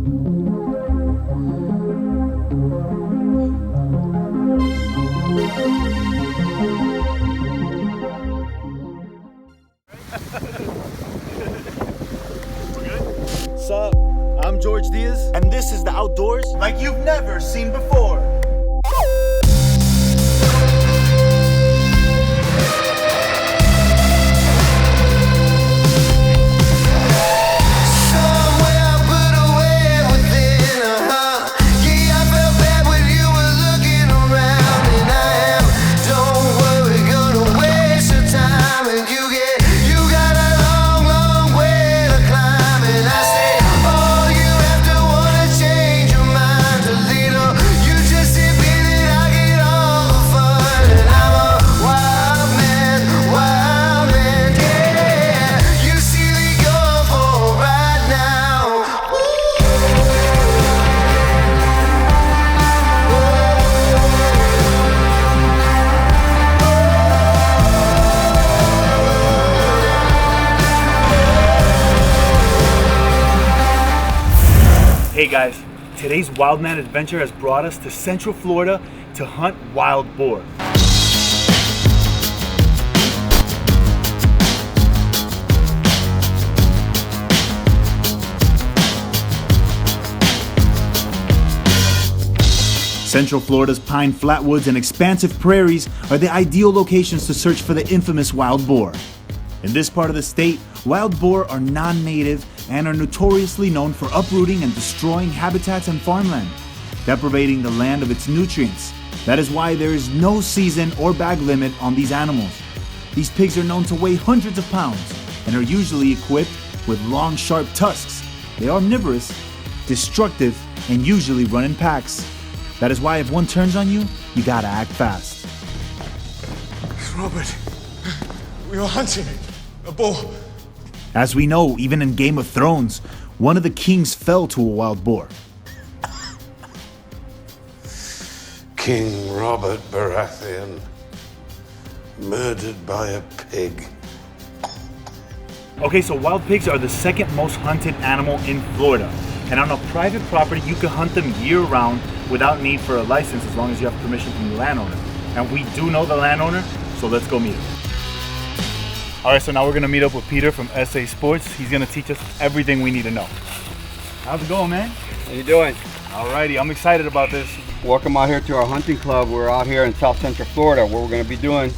What's up? I'm Jorge Diaz, and this is the outdoors like you've never seen before. Hey guys, today's Wildman adventure has brought us to Central Florida to hunt wild boar. Central Florida's pine flatwoods and expansive prairies are the ideal locations to search for the infamous wild boar. In this part of the state, wild boar are non-native and are notoriously known for uprooting and destroying habitats and farmland, deprivating the land of its nutrients. That is why there is no season or bag limit on these animals. These pigs are known to weigh hundreds of pounds and are usually equipped with long, sharp tusks. They are omnivorous, destructive, and usually run in packs. That is why if one turns on you, you gotta act fast. Robert, we were hunting a boar. As we know, even in Game of Thrones, one of the kings fell to a wild boar. King Robert Baratheon, murdered by a pig. Okay, so wild pigs are the second most hunted animal in Florida. And on a private property, you can hunt them year-round without need for a license as long as you have permission from the landowner. And we do know the landowner, so let's go meet him. All right, so now we're gonna meet up with Peter from SA Sports. He's gonna teach us everything we need to know. How's it going, man? How you doing? Alrighty, I'm excited about this. Welcome out here to our hunting club. We're out here in South Central Florida. What we're gonna be doing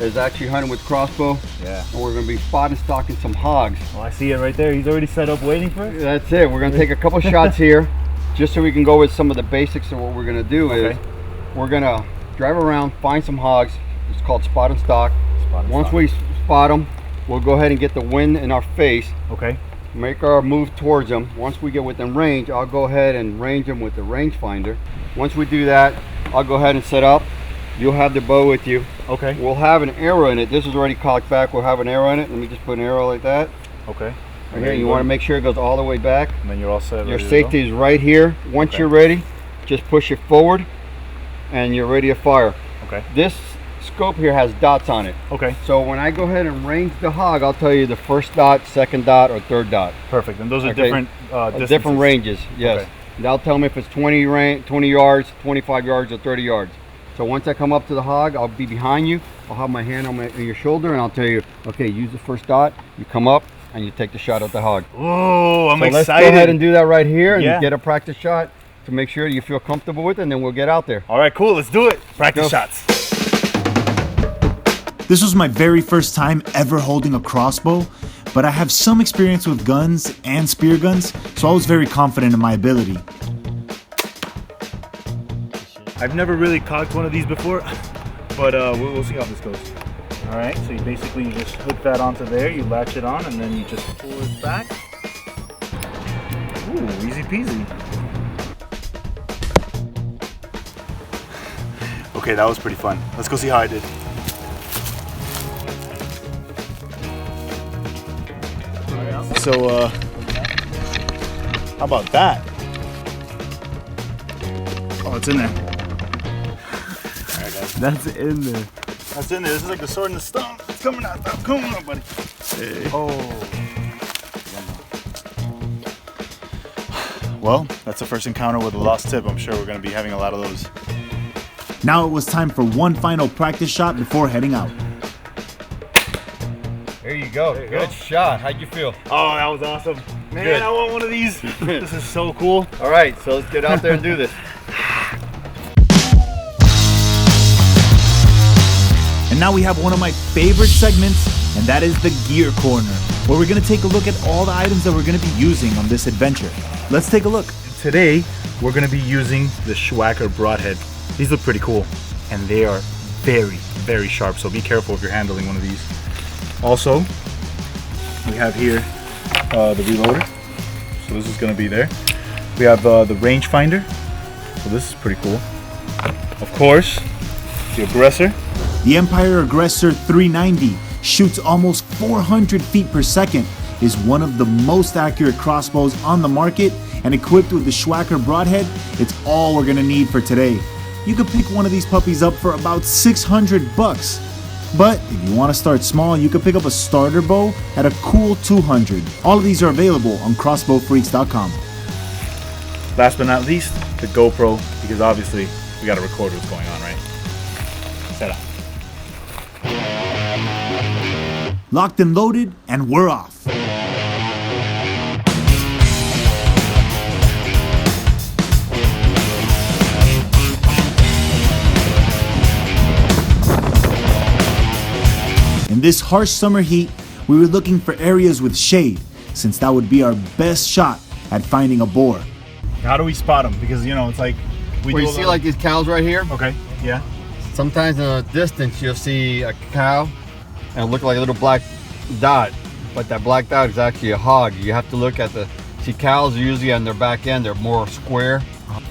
is actually hunting with crossbow. Yeah. And we're gonna be spotting stalking some hogs. Oh, I see it right there. He's already set up waiting for it? That's it. We're gonna take a couple shots here just so we can go with some of the basics of what we're gonna do. Okay. Is we're gonna drive around, find some hogs. It's called spot and stalk. Once we spot them, we'll go ahead and get the wind in our face. Okay. Make our move towards them. Once we get within range, I'll go ahead and range them with the rangefinder. Once we do that, I'll go ahead and set up. You'll have the bow with you. Okay. We'll have an arrow in it. This is already cocked back. We'll have an arrow in it. Let me just put an arrow like that. Okay. Right here. You want to make sure it goes all the way back. And then you're all set. Your safety is right here. Once you're ready, just push it forward and you're ready to fire. Okay. This scope here has dots on it. Okay. So when I go ahead and range the hog, I'll tell you the first dot, second dot, or third dot. Perfect. And those are different distances. Different ranges, yes. Okay. That'll tell me if it's 20 yards, 25 yards, or 30 yards. So once I come up to the hog, I'll be behind you. I'll have my hand on your shoulder and I'll tell you, okay, use the first dot. You come up and you take the shot at the hog. Oh, I'm excited. Let's go ahead and do that right here and get a practice shot to make sure you feel comfortable with it, and then we'll get out there. All right, cool. Let's do it. Practice shots. This was my very first time ever holding a crossbow, but I have some experience with guns and spear guns, so I was very confident in my ability. I've never really cocked one of these before, but we'll see how this goes. All right, so you basically just hook that onto there, you latch it on, and then you just pull it back. Ooh, easy peasy. Okay, that was pretty fun. Let's go see how I did. So, how about that? Oh, it's in there. All right, guys. That's in there. That's in there. This is like the sword in the stone. It's coming out. Come on, buddy. Hey. Oh. Well, that's the first encounter with a lost tip. I'm sure we're going to be having a lot of those. Now it was time for one final practice shot before heading out. There you go. Good shot. How'd you feel? Oh, that was awesome. Man, Good. I want one of these. This is so cool. All right, so let's get out there and do this. And now we have one of my favorite segments, and that is the Gear Corner, where we're going to take a look at all the items that we're going to be using on this adventure. Let's take a look. Today, we're going to be using the Schwacker broadhead. These look pretty cool, and they are very, very sharp, so be careful if you're handling one of these. Also, we have here the reloader, so this is going to be there. We have the rangefinder, so this is pretty cool. Of course, the aggressor. The Empire Aggressor 390 shoots almost 400 feet per second, is one of the most accurate crossbows on the market, and equipped with the Schwacker broadhead, it's all we're gonna need for today. You could pick one of these puppies up for about $600. But if you want to start small, you could pick up a starter bow at a cool $200. All of these are available on crossbowfreaks.com. Last but not least, the GoPro, because obviously we gotta record what's going on, right? Set up. Locked and loaded, and we're off. In this harsh summer heat, we were looking for areas with shade, since that would be our best shot at finding a boar. How do we spot them? Because, you know, it's like... Where you see like these cows right here? Okay, yeah. Sometimes in the distance you'll see a cow and it'll look like a little black dot, but that black dot is actually a hog. You have to look at the... See, cows usually on their back end, they're more square.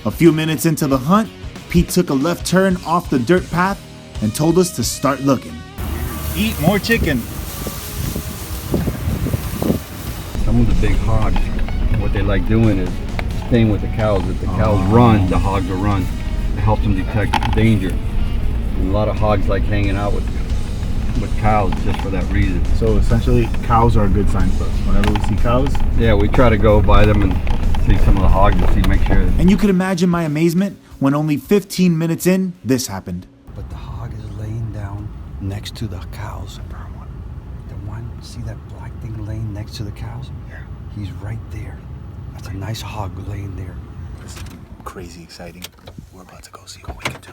A few minutes into the hunt, Pete took a left turn off the dirt path and told us to start looking. Eat more chicken. Some of the big hogs, what they like doing is staying with the cows. If the cows run, the hogs will run. It helps them detect danger. And a lot of hogs like hanging out with cows just for that reason. So essentially, cows are a good sign for us. Whenever we see cows, Yeah, we try to go by them and see some of the hogs and see, make sure. And you could imagine my amazement when only 15 minutes in, this happened. But the hog is laying down next to the cows. The one, see that black thing laying next to the cows? Yeah. He's right there. That's a nice hog laying there. this is crazy exciting. We're about to go see what we can do.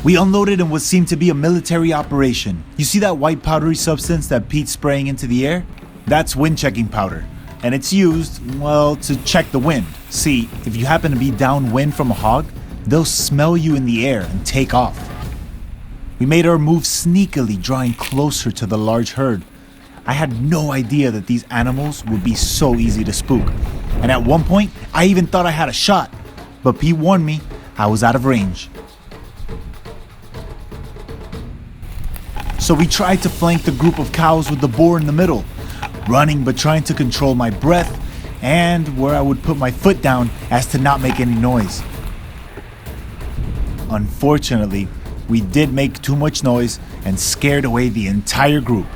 We unloaded in what seemed to be a military operation. You see that white powdery substance that Pete's spraying into the air? That's wind checking powder. And it's used, well, to check the wind. See, if you happen to be downwind from a hog, they'll smell you in the air and take off. We made our move sneakily, drawing closer to the large herd. I had no idea that these animals would be so easy to spook. And at one point, I even thought I had a shot. But Pete warned me I was out of range. So we tried to flank the group of cows with the boar in the middle, running but trying to control my breath and where I would put my foot down as to not make any noise. Unfortunately, we did make too much noise and scared away the entire group.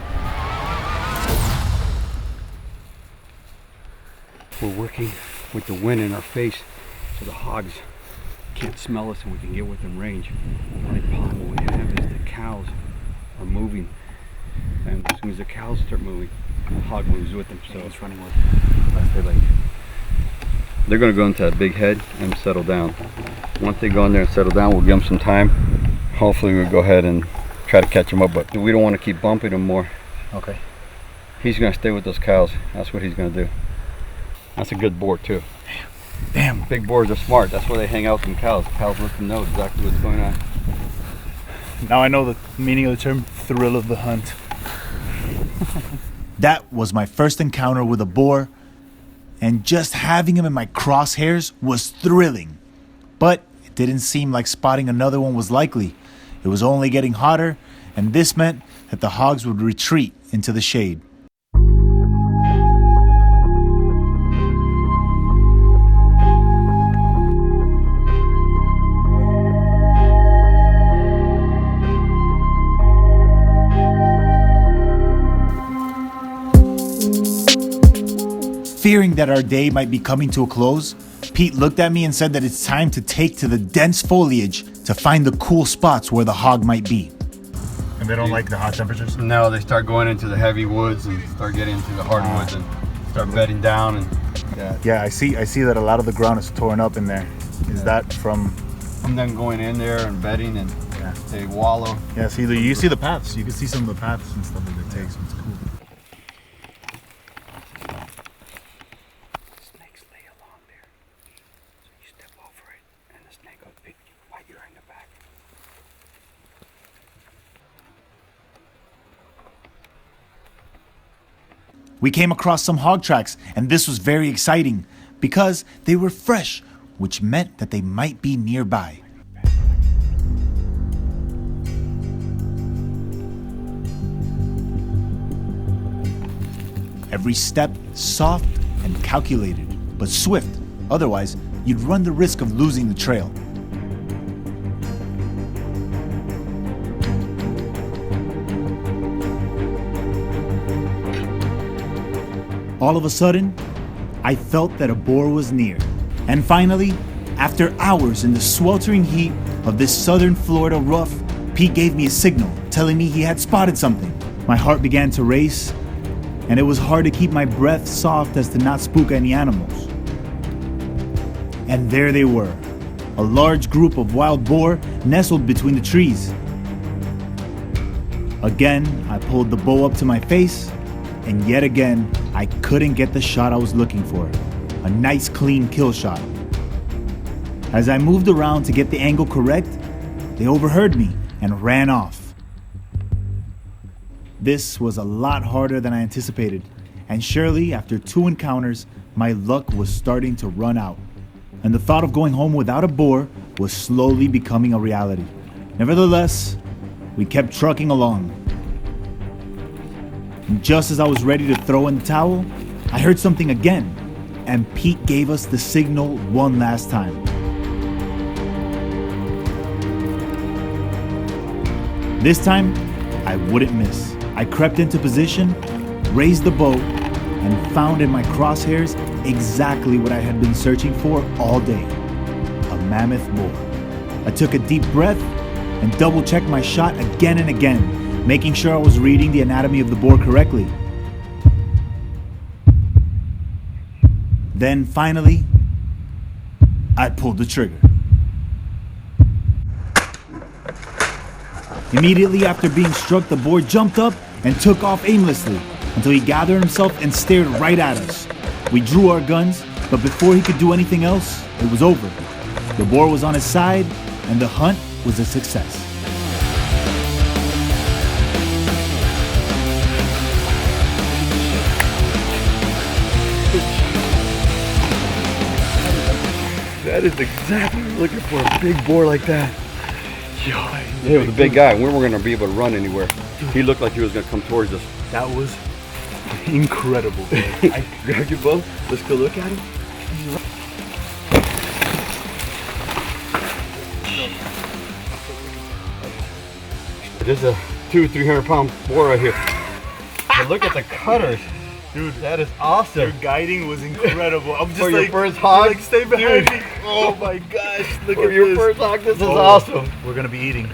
We're working with the wind in our face so the hogs can't smell us and we can get within range. The only problem we have is the cows are moving, and as soon as the cows start moving, the hog moves with them, so it's running with them. They're going to go into that big head and settle down. Once they go in there and settle down, we'll give them some time. Hopefully we'll go ahead and try to catch them up, but we don't want to keep bumping them more. Okay. He's going to stay with those cows. That's what he's going to do. That's a good boar too. Damn. Big boars are smart. That's why they hang out with them cows. Cows let them know exactly what's going on. Now I know the meaning of the term thrill of the hunt. That was my first encounter with a boar, and just having him in my crosshairs was thrilling. But it didn't seem like spotting another one was likely. It was only getting hotter, and this meant that the hogs would retreat into the shade. Fearing that our day might be coming to a close, Pete looked at me and said that it's time to take to the dense foliage to find the cool spots where the hog might be. And they don't like the hot temperatures? No, they start going into the heavy woods and start getting into the hardwoods and start bedding down. And Yeah, I see that a lot of the ground is torn up in there. Is that from them going in there and bedding, and they wallow. Yeah, see, you see the paths. You can see some of the paths and stuff that they take, so it's cool. Snakes lay along there. So you step over it, and the snake will pick you while you're in the back. We came across some hog tracks, and this was very exciting because they were fresh, which meant that they might be nearby. Every step soft and calculated, but swift. Otherwise, you'd run the risk of losing the trail. All of a sudden, I felt that a boar was near. And finally, after hours in the sweltering heat of this southern Florida rough, Pete gave me a signal telling me he had spotted something. My heart began to race, and it was hard to keep my breath soft as to not spook any animals. And there they were, a large group of wild boar nestled between the trees. Again, I pulled the bow up to my face, and yet again, I couldn't get the shot I was looking for, a nice clean kill shot. As I moved around to get the angle correct, they overheard me and ran off. This was a lot harder than I anticipated, and surely after 2 encounters, my luck was starting to run out, and the thought of going home without a boar was slowly becoming a reality. Nevertheless, we kept trucking along. And just as I was ready to throw in the towel, I heard something again, and Pete gave us the signal one last time. This time, I wouldn't miss. I crept into position, raised the bow, and found in my crosshairs exactly what I had been searching for all day, a mammoth boar. I took a deep breath and double-checked my shot again and again, making sure I was reading the anatomy of the boar correctly. Then finally, I pulled the trigger. Immediately after being struck, the boar jumped up and took off aimlessly until he gathered himself and stared right at us. We drew our guns, but before he could do anything else, it was over. The boar was on his side, and the hunt was a success. That is exactly what I'm looking for, a big boar like that. Yo, He was a big guy. We weren't going to be able to run anywhere. He looked like he was going to come towards us. That was incredible. I grabbed you both. Let's go look at him. This is a 200-300 pound boar right here. But look at the cutters. Dude, That is awesome. your guiding was incredible. I'm just For like, your first hog? like, stay behind Dude. me. Oh my gosh, look For at your this. first hog, this is Oh, awesome. We're gonna be eating.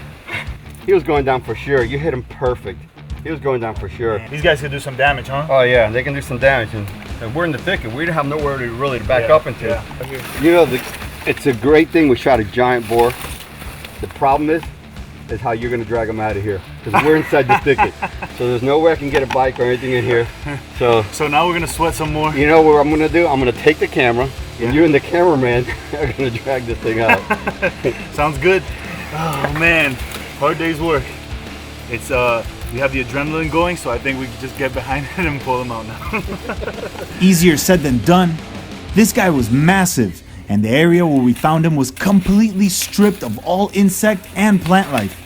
He was going down for sure. You hit him perfect. He was going down for sure. These guys could do some damage, huh? Oh yeah, they can do some damage. And we're in the thicket. We don't have nowhere to really back up into. Yeah. You know, it's a great thing we shot a giant boar. The problem is how you're gonna drag them out of here. Because we're inside the thicket. So there's no way I can get a bike or anything in here. So now we're gonna sweat some more. you know what I'm gonna do? I'm gonna take the camera and you and the cameraman are gonna drag this thing out. Sounds good. Oh man, hard day's work. It's we have the adrenaline going, so I think we can just get behind it and pull them out now. Easier said than done. This guy was massive, and the area where we found him was completely stripped of all insect and plant life.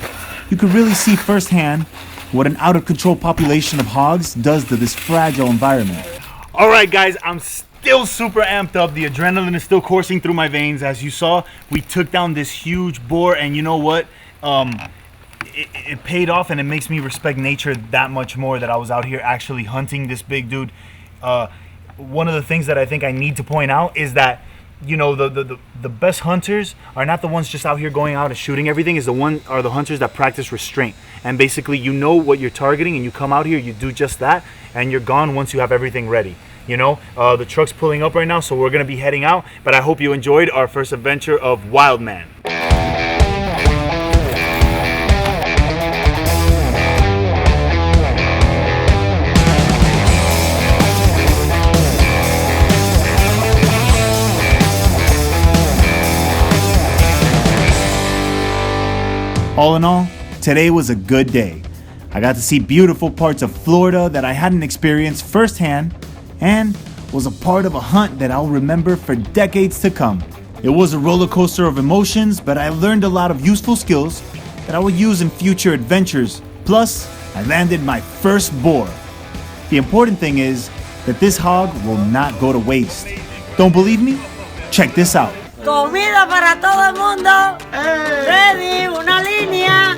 You could really see firsthand what an out-of-control population of hogs does to this fragile environment. All right, guys, I'm still super amped up. The adrenaline is still coursing through my veins. As you saw, we took down this huge boar, and you know what? It paid off, and it makes me respect nature that much more that I was out here actually hunting this big dude. one of the things that I think I need to point out is that, you know, the best hunters are not the ones just out here going out and shooting everything. Are the hunters that practice restraint, and basically you know what you're targeting and you come out here, you do just that, and you're gone once you have everything ready. You know, the truck's pulling up right now, so we're gonna be heading out, but I hope you enjoyed our first adventure of Wildman. All in all, today was a good day. I got to see beautiful parts of Florida that I hadn't experienced firsthand, and was a part of a hunt that I'll remember for decades to come. It was a roller coaster of emotions, but I learned a lot of useful skills that I will use in future adventures. Plus, I landed my first boar. The important thing is that this hog will not go to waste. Don't believe me? Check this out. Comida para todo el mundo. Ready, una línea.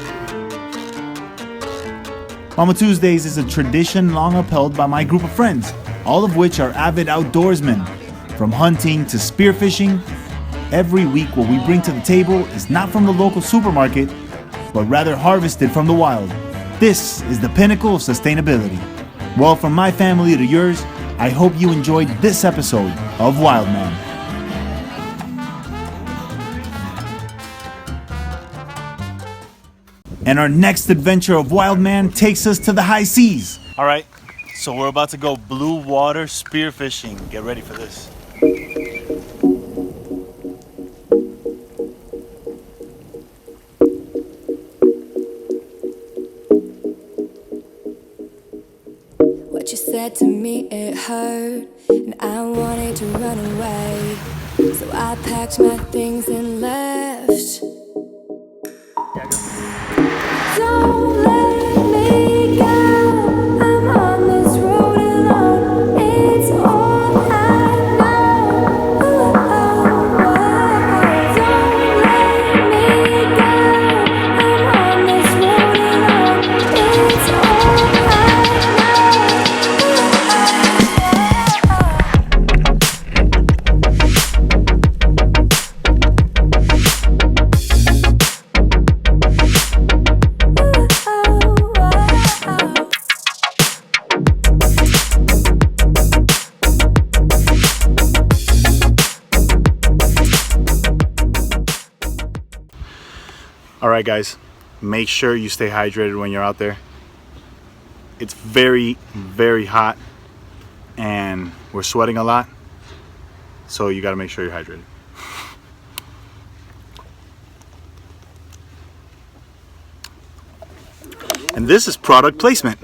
Mama Tuesdays is a tradition long upheld by my group of friends, all of which are avid outdoorsmen. From hunting to spearfishing, every week what we bring to the table is not from the local supermarket, but rather harvested from the wild. This is the pinnacle of sustainability. Well, from my family to yours, I hope you enjoyed this episode of Wildman. And our next adventure of Wildman takes us to the high seas. All right, so we're about to go blue water spearfishing. Get ready for this. What you said to me, it hurt, and I wanted to run away. So I packed my things and left. Don't let me go. I'm on this road alone. It's all I know. Don't let me go. I'm on this road alone. It's all All right, guys, make sure you stay hydrated when you're out there. It's very, very hot and we're sweating a lot, so you got to make sure you're hydrated. And this is product placement.